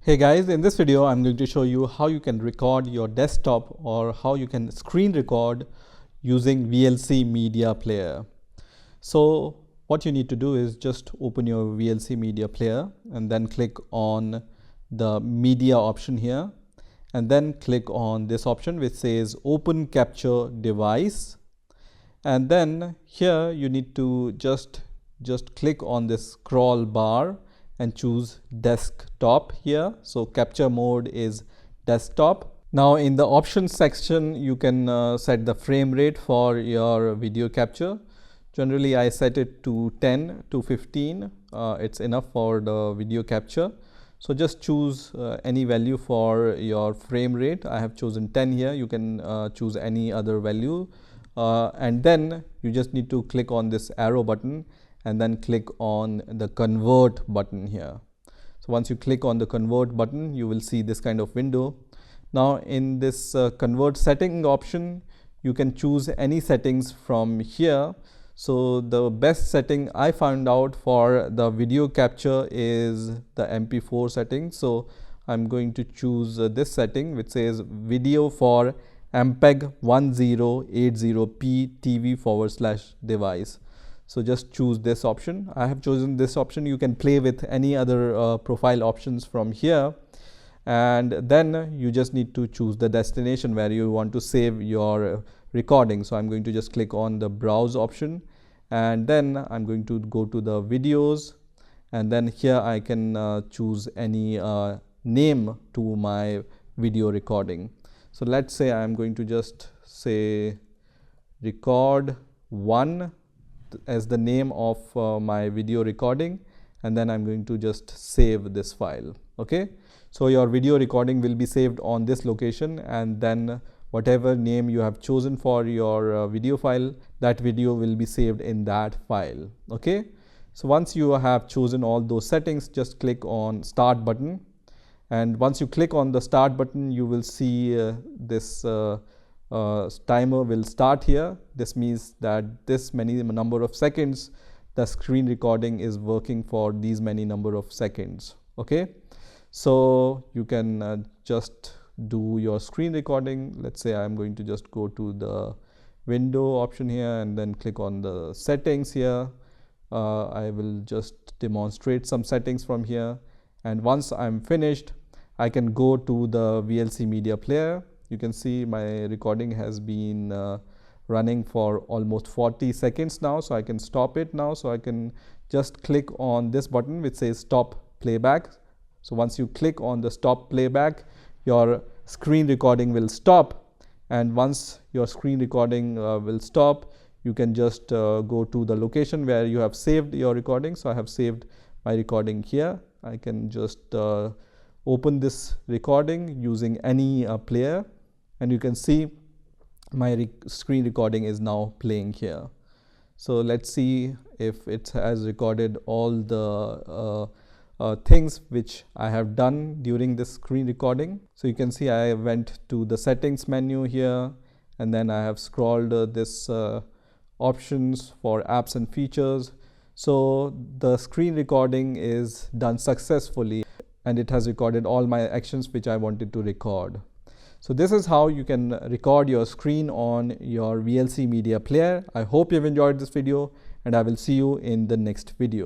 Hey guys, in this video I'm going to show you how you can record your desktop or how you can screen record using VLC Media Player. So what you need to do is just open your VLC Media Player and then click on the media option here and then click on this option which says Open Capture Device, and then here you need to just click on this scroll bar and choose desktop here. So capture mode is desktop. Now in the options section you can set the frame rate for your video capture. Generally I set it to 10 to 15. It's enough for the video capture. So just choose any value for your frame rate. I have chosen 10 here. You can choose any other value. And then you just need to click on this arrow button and then click on the convert button here. So once you click on the convert button, you will see this kind of window. Now in this convert setting option, you can choose any settings from here. So the best setting I found out for the video capture is the MP4 setting. So I'm going to choose this setting which says video for MPEG 1080p TV/device. So just choose this option. I have chosen this option. You can play with any other profile options from here, and then you just need to choose the destination where you want to save your recording. So I'm going to just click on the browse option, and then I'm going to go to the videos, and then here I can choose any name to my video recording. So let's say I'm going to just say record 1 as the name of my video recording, and then I'm going to just save this file. Okay, so your video recording will be saved on this location, and then whatever name you have chosen for your video file, that video will be saved in that file. Okay, so once you have chosen all those settings, just click on start button, and once you click on the start button, you will see this timer will start here. This means that this many number of seconds the screen recording is working for these many number of seconds. Okay, so you can just do your screen recording. Let's say I'm going to just go to the window option here and then click on the settings here. I will just demonstrate some settings from here, and once I'm finished I can go to the VLC Media Player. You can see my recording has been running for almost 40 seconds now, so I can stop it now. So I can just click on this button which says stop playback. So once you click on the stop playback, your screen recording will stop, and once your screen recording will stop, you can just go to the location where you have saved your recording. So I have saved my recording here. I can just open this recording using any player, and you can see my screen recording is now playing here. So let's see if it has recorded all the things which I have done during this screen recording. So you can see I went to the settings menu here, and then I have scrolled this options for apps and features. So the screen recording is done successfully, and it has recorded all my actions which I wanted to record. So this is how you can record your screen on your VLC Media Player. I hope you've enjoyed this video, and I will see you in the next video.